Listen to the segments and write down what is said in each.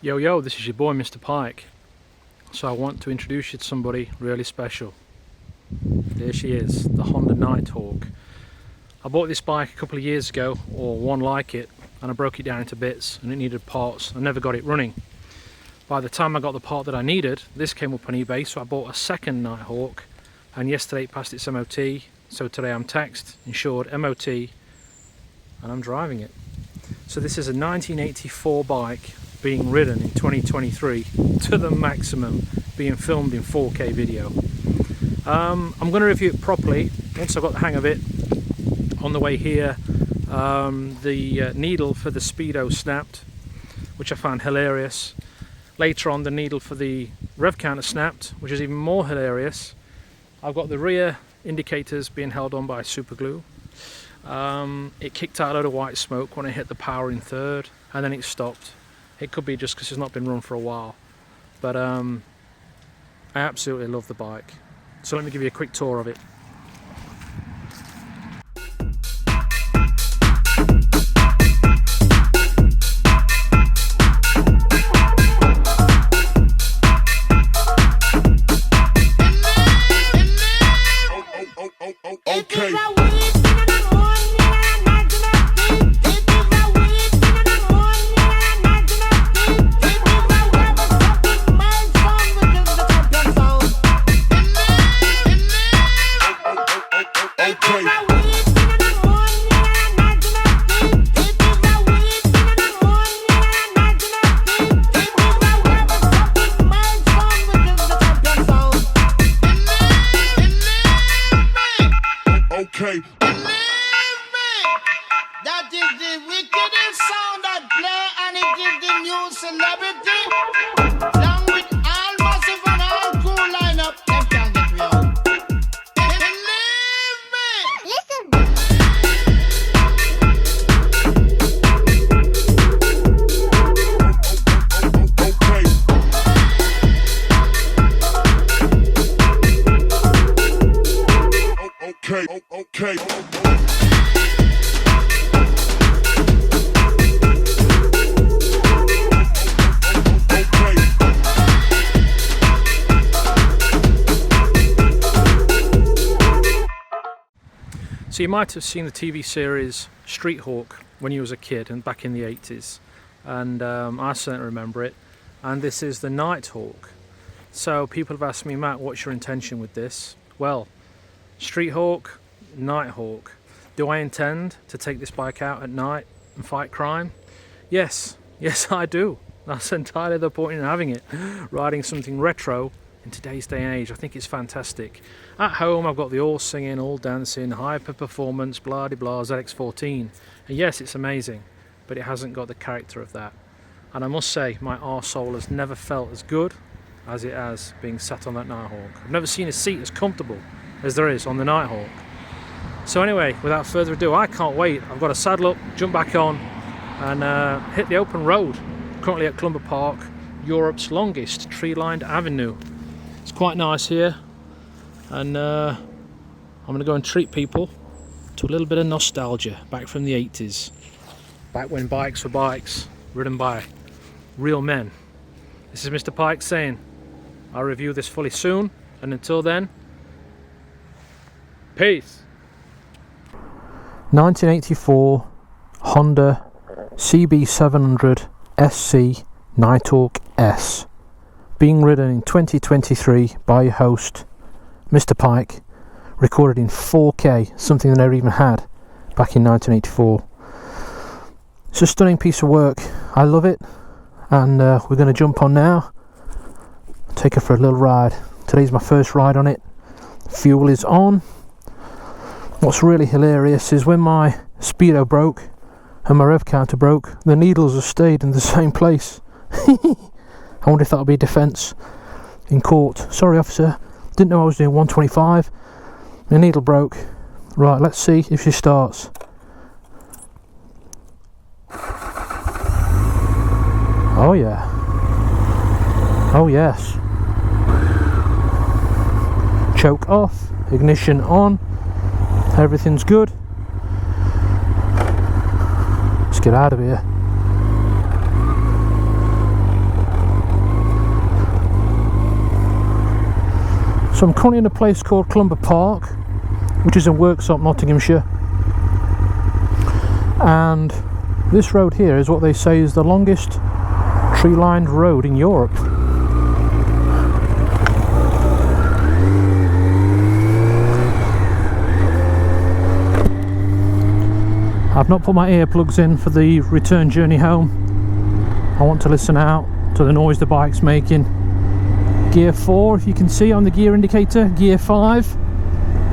Yo, this is your boy Mr. Pike. So I want to introduce you to somebody really special. There she is, the Honda Nighthawk. I bought this bike a couple of years ago, or one like it, and I broke it down into bits and it needed parts. I never got it running. By the time I got the part that I needed, this came up on eBay, so I bought a second Nighthawk, and yesterday it passed its MOT, so today I'm taxed, insured, MOT, and I'm driving it. So this is a 1984 bike being ridden in 2023 to the maximum, being filmed in 4K video. I'm going to review it properly once I've got the hang of it. On the way here, the needle for the speedo snapped, which I found hilarious. Later on, the needle for the rev counter snapped, which is even more hilarious. I've got the rear indicators being held on by super glue. It kicked out a load of white smoke when I hit the power in third, and then it stopped. It could be just because it's not been run for a while, but I absolutely love the bike. So let me give you a quick tour of it. Okay. Believe me, that is the wickedest sound that play, and it is the new celebrity. Along with all massive and all cool lineup, them can't get me out. Believe me. Listen. Okay. So you might have seen the TV series Street Hawk when you was a kid and back in the 80s, and I certainly remember it. And this is the Nighthawk. So people have asked me, Matt, what's your intention with this? Well, Street Hawk, Nighthawk. Do I intend to take this bike out at night and fight crime? Yes I do. That's entirely the point in having it. Riding something retro in today's day and age, I think it's fantastic. At home I've got the all singing, all dancing, hyper performance, blah de blah ZX14. And yes, it's amazing, but it hasn't got the character of that. And I must say, my arsehole has never felt as good as it has being sat on that Nighthawk. I've never seen a seat as comfortable as there is on the Nighthawk. So anyway, without further ado, I can't wait. I've got to saddle up, jump back on, and hit the open road. Currently at Clumber Park, Europe's longest tree-lined avenue. It's quite nice here, and I'm going to go and treat people to a little bit of nostalgia back from the 80s. Back when bikes were bikes, ridden by real men. This is Mr. Pike saying, I'll review this fully soon, and until then, peace. 1984 Honda CB700 SC Nighthawk S, being ridden in 2023 by your host Mr. Pike, recorded in 4K, something they never even had back in 1984. It's a stunning piece of work. I love it, and we're going to jump on now, take her for a little ride. Today's my first ride on it. Fuel is on. What's really hilarious is when my speedo broke and my rev counter broke, the needles have stayed in the same place. I wonder if that'll be a defence in court. Sorry officer, didn't know I was doing 125. My needle broke. Right, let's see if she starts. Oh yeah. Oh yes. Choke off, ignition on. Everything's good. Let's get out of here. So I'm currently in a place called Clumber Park, which is in Worksop, Nottinghamshire, and this road here is what they say is the longest tree-lined road in Europe. I've not put my earplugs in for the return journey home. I want to listen out to the noise the bike's making. Gear 4, if you can see on the gear indicator, gear 5.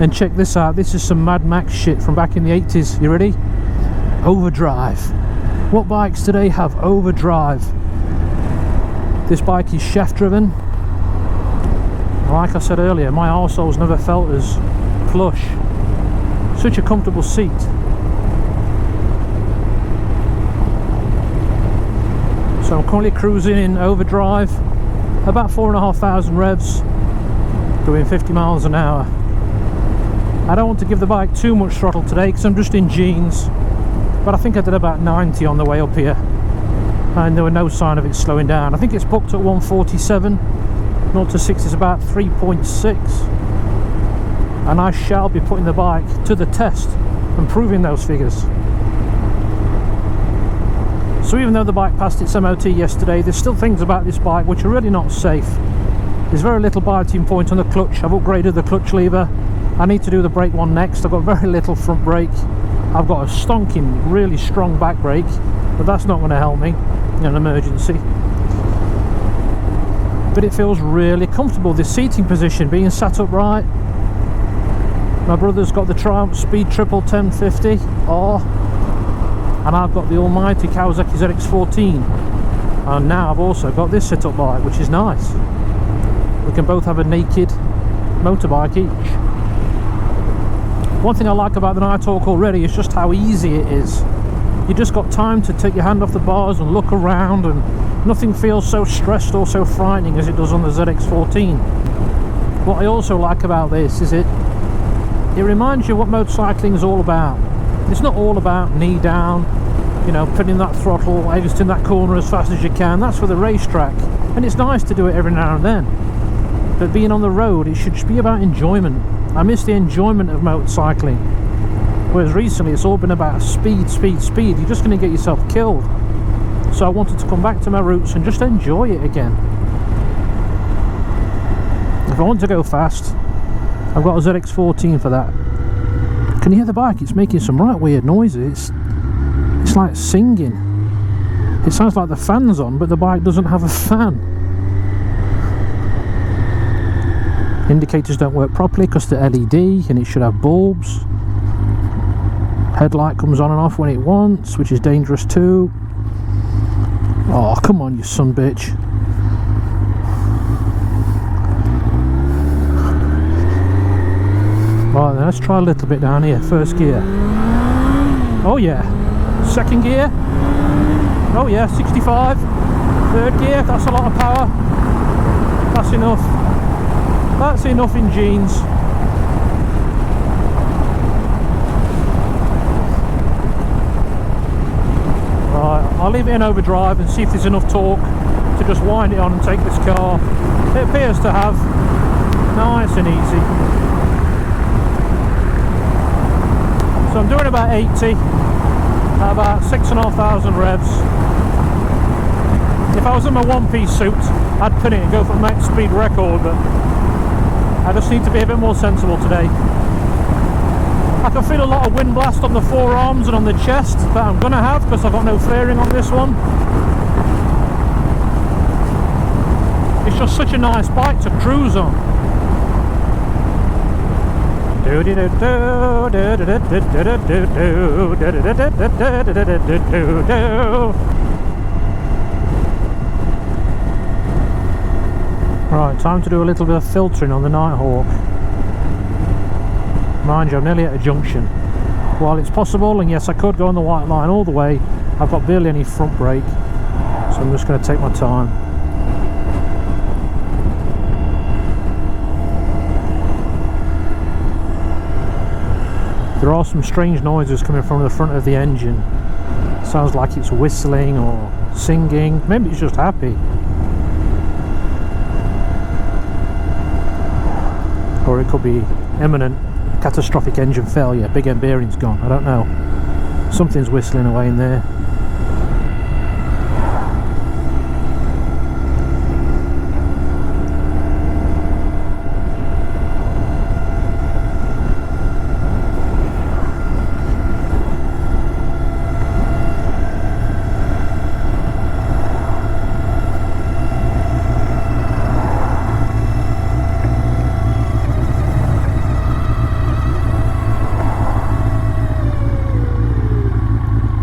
And check this out, this is some Mad Max shit from back in the 80s. You ready? Overdrive. What bikes today have overdrive? This bike is shaft driven. Like I said earlier, my arsehole's never felt as plush. Such a comfortable seat. So I'm currently cruising in overdrive, about 4,500 revs, doing 50 miles an hour. I don't want to give the bike too much throttle today because I'm just in jeans, but I think I did about 90 on the way up here, and there were no sign of it slowing down. I think it's booked at 147, 0 to 6 is about 3.6, and I shall be putting the bike to the test and proving those figures. So even though the bike passed its MOT yesterday, there's still things about this bike which are really not safe. There's very little biting point on the clutch. I've upgraded the clutch lever. I need to do the brake one next. I've got very little front brake. I've got a stonking, really strong back brake, but that's not going to help me in an emergency. But it feels really comfortable, this seating position, being sat upright. My brother's got the Triumph Speed Triple 1050 R. And I've got the almighty Kawasaki ZX14, and now I've also got this sit-up bike, which is nice. We can both have a naked motorbike each. One thing I like about the Nighthawk already is just how easy it is. You just got time to take your hand off the bars and look around, and nothing feels so stressed or so frightening as it does on the ZX14. What I also like about this is it reminds you what motorcycling is all about. It's not all about knee down, you know, putting that throttle, exiting that corner as fast as you can. That's for the racetrack, and it's nice to do it every now and then. But being on the road, it should be about enjoyment. I miss the enjoyment of motorcycling. Whereas recently, it's all been about speed, speed, speed. You're just going to get yourself killed. So I wanted to come back to my roots and just enjoy it again. If I want to go fast, I've got a ZX14 for that. Can you hear the bike? It's making some right weird noises. It's like singing. It sounds like the fan's on, but the bike doesn't have a fan. Indicators don't work properly because they're LED, and it should have bulbs. Headlight comes on and off when it wants, which is dangerous too. Oh, come on, you son bitch. Right then, let's try a little bit down here. First gear. Oh yeah. Second gear. Oh yeah, 65. Third gear, that's a lot of power. That's enough. That's enough in jeans. Right, I'll leave it in overdrive and see if there's enough torque to just wind it on and take this car. It appears to have. Nice and easy. So I'm doing about 80, at about 6,500 revs. If I was in my one-piece suit, I'd pin it and go for a max speed record, but I just need to be a bit more sensible today. I can feel a lot of wind blast on the forearms and on the chest, but I'm going to have, because I've got no fairing on this one. It's just such a nice bike to cruise on. Right, time to do a little bit of filtering on the Nighthawk. Mind you, I'm nearly at a junction. While it's possible, and yes, I could go on the white line all the way, I've got barely any front brake, so I'm just going to take my time. There are some strange noises coming from the front of the engine. Sounds like it's whistling or singing. Maybe it's just happy. or it could be imminent catastrophic engine failure, big end bearing's gone, I don't know. Something's whistling away in there.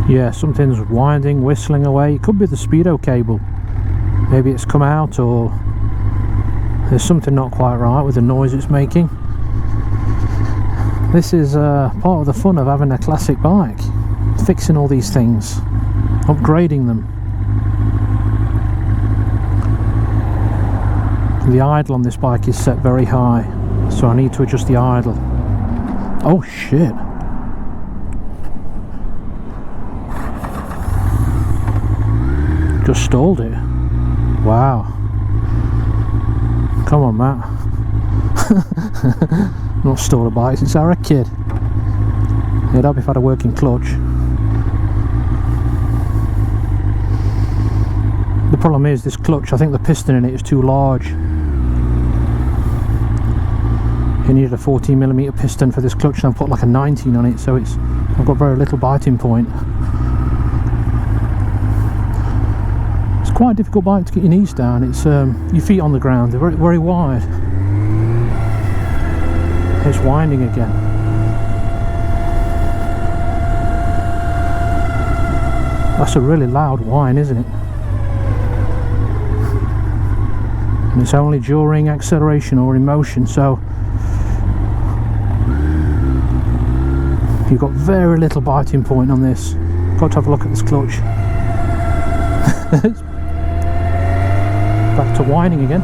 Yeah, something's winding, whistling away. It could be the speedo cable. Maybe it's come out, or there's something not quite right with the noise it's making. This is part of the fun of having a classic bike. Fixing all these things, upgrading them. The idle on this bike is set very high, so I need to adjust the idle. Oh shit. Just stalled it. Wow. Come on, Matt. Not stalled a bike since I was a kid. It'd help if I had a working clutch. The problem is this clutch, I think the piston in it is too large. You needed a 14mm piston for this clutch, and I've put like a 19 on it, so I've got very little biting point. Quite a difficult bike to get your knees down. It's your feet on the ground, they're very, very wide. It's winding again. That's a really loud whine, isn't it? And it's only during acceleration or in motion, so you've got very little biting point on this. Got to have a look at this clutch. Back to whining again.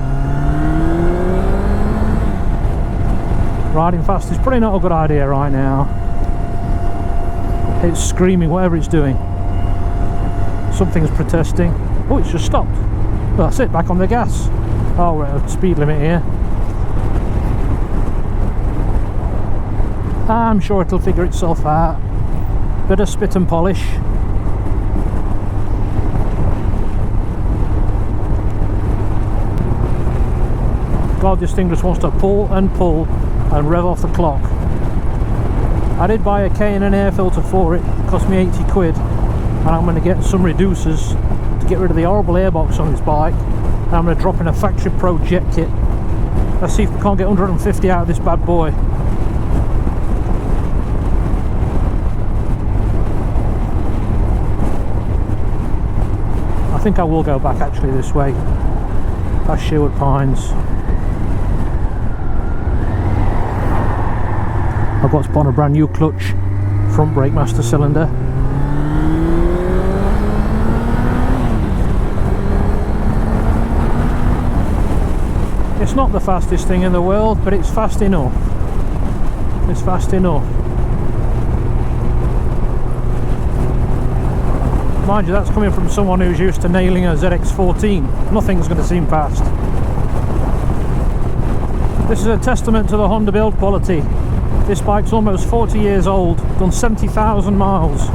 Riding fast is probably not a good idea right now. It's screaming whatever it's doing. Something's protesting. Oh, it's just stopped. Well, that's it, back on the gas. Oh, we're at a speed limit here. I'm sure it'll figure itself out. Bit of spit and polish. God, this thing just wants to pull and rev off the clock. I did buy a K and an air filter for it. It cost me 80 quid, and I'm going to get some reducers to get rid of the horrible airbox on this bike, and I'm going to drop in a Factory Pro jet kit. Let's see if we can't get 150 out of this bad boy. I think I will go back actually this way, past Sherwood Pines. I've got to put on a brand new clutch, front brake master cylinder. It's not the fastest thing in the world, but it's fast enough. It's fast enough. Mind you, that's coming from someone who's used to nailing a ZX14. Nothing's going to seem fast. This is a testament to the Honda build quality. This bike's almost 40 years old, done 70,000 miles,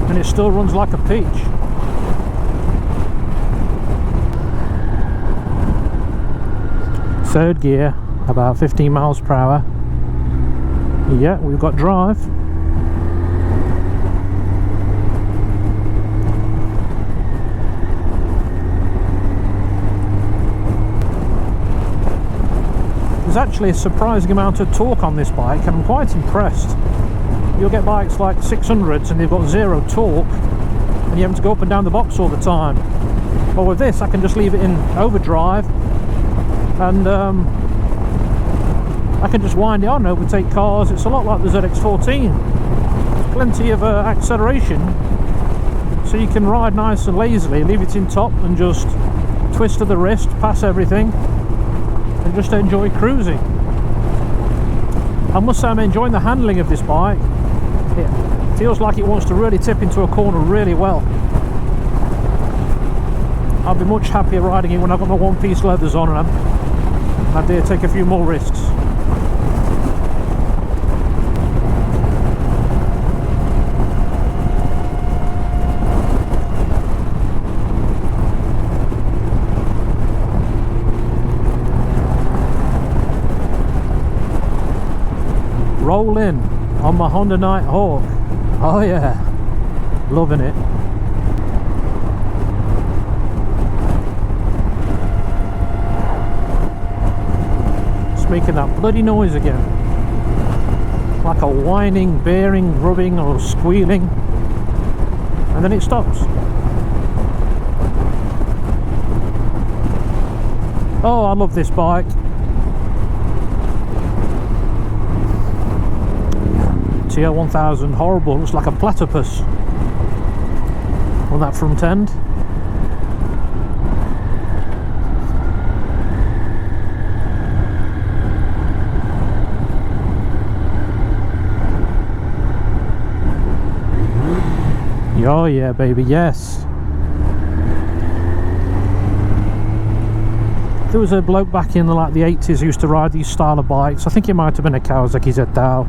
and it still runs like a peach. Third gear, about 15 miles per hour. Yeah, we've got drive. There's actually a surprising amount of torque on this bike, and I'm quite impressed. You'll get bikes like 600s and they've got zero torque, and you have to go up and down the box all the time. Well, with this I can just leave it in overdrive, and I can just wind it on, overtake cars. It's a lot like the ZX14. There's plenty of acceleration, so you can ride nice and lazily, leave it in top and just twist to the wrist, pass everything, and just enjoy cruising. I must say I'm enjoying the handling of this bike. It feels like it wants to really tip into a corner really well. I'll be much happier riding it when I've got my one-piece leathers on, and I dare take a few more risks. Roll in on my Honda Nighthawk. Oh yeah, loving it. It's making that bloody noise again, like a whining, bearing, rubbing or squealing, and then it stops. Oh, I love this bike. TO1000, horrible, looks like a platypus on that front end. Oh yeah, baby, yes. There was a bloke back in the 80s who used to ride these style of bikes. I think it might have been a Kawasaki Z-Dow.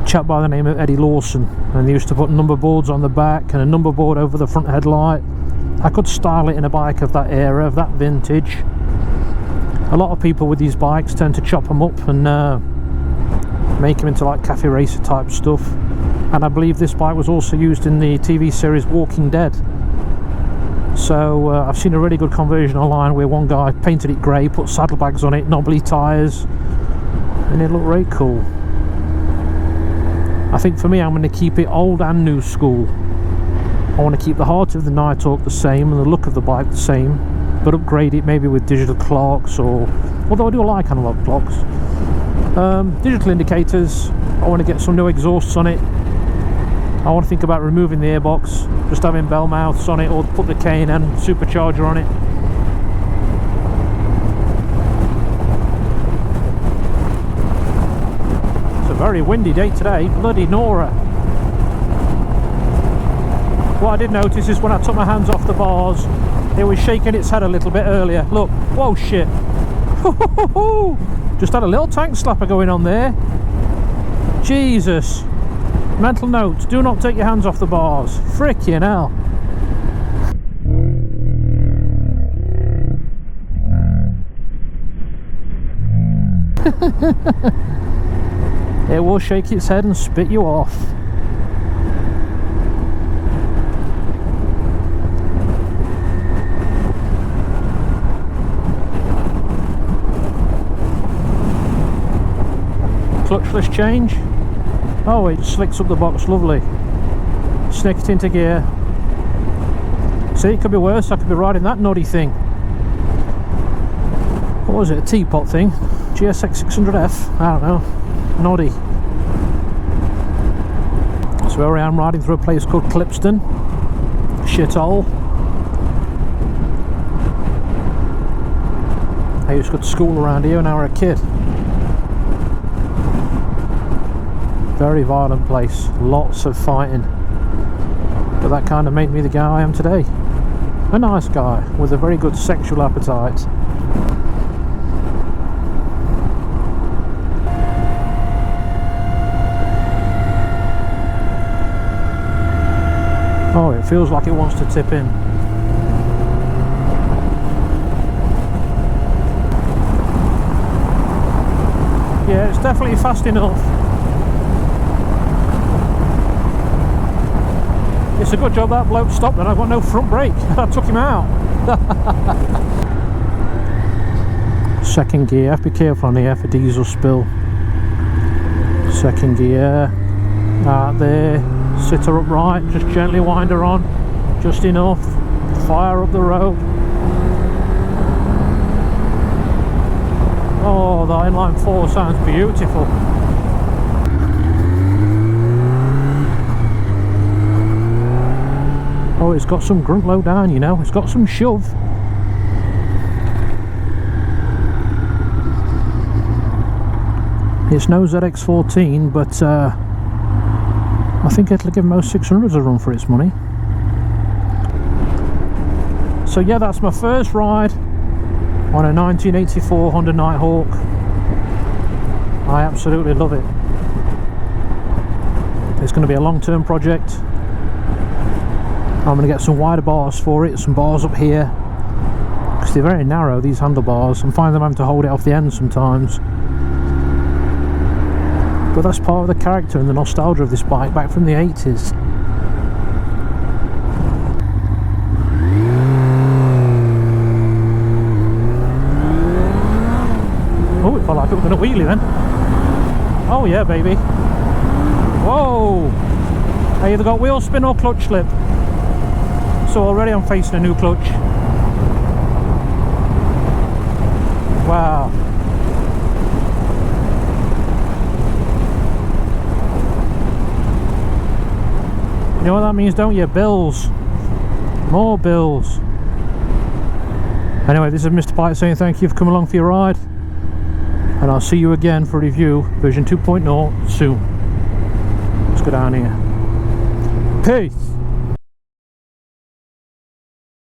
Chap by the name of Eddie Lawson, and they used to put number boards on the back and a number board over the front headlight. I could style it in a bike of that era, of that vintage. A lot of people with these bikes tend to chop them up and make them into like cafe racer type stuff. And I believe this bike was also used in the TV series Walking Dead. So I've seen a really good conversion online where one guy painted it grey, put saddlebags on it, knobbly tyres, and it looked really cool. I think for me, I'm going to keep it old and new school. I want to keep the heart of the Nighthawk the same and the look of the bike the same, but upgrade it maybe with digital clocks, or although I do like analog clocks. Digital indicators. I want to get some new exhausts on it. I want to think about removing the airbox, just having bell mouths on it, or put the K&N supercharger on it. Very windy day today, bloody Nora. What I did notice is when I took my hands off the bars, it was shaking its head a little bit earlier. Look, whoa shit. Just had a little tank slapper going on there. Jesus. Mental note, do not take your hands off the bars. Frickin' hell. It will shake its head and spit you off. Clutchless change. Oh, it slicks up the box, lovely. Snick it into gear. See, it could be worse. I could be riding that noddy thing. What was it, a teapot thing? GSX 600F? I don't know. Noddy. So here I am riding through a place called Clipston. Shithole. I used to go to school around here when I was a kid. Very violent place, lots of fighting. But that kind of made me the guy I am today. A nice guy with a very good sexual appetite. Oh, it feels like it wants to tip in. Yeah, it's definitely fast enough. It's a good job that bloke stopped and I've got no front brake. I took him out. Second gear, have to be careful on here for diesel spill. Second gear, out there. Sit her upright, just gently wind her on, just enough, fire up the road. Oh, the inline 4 sounds beautiful. Oh, it's got some grunt low down, you know, it's got some shove. It's no ZX14, but I think it'll give most 600s a run for its money. So yeah, that's my first ride on a 1984 Honda Nighthawk. I absolutely love it. It's going to be a long-term project. I'm going to get some wider bars for it, some bars up here, because they're very narrow, these handlebars. I'm finding them having to hold it off the end sometimes. But that's part of the character and the nostalgia of this bike back from the 80s. Oh, it felt like it was going to wheelie then. Oh yeah, baby. Whoa! I either got wheel spin or clutch slip. So already I'm facing a new clutch. Wow. You know what that means, don't you? Bills. More bills. Anyway, this is Mr. Pike saying thank you for coming along for your ride. And I'll see you again for review version 2.0 soon. Let's go down here. Peace.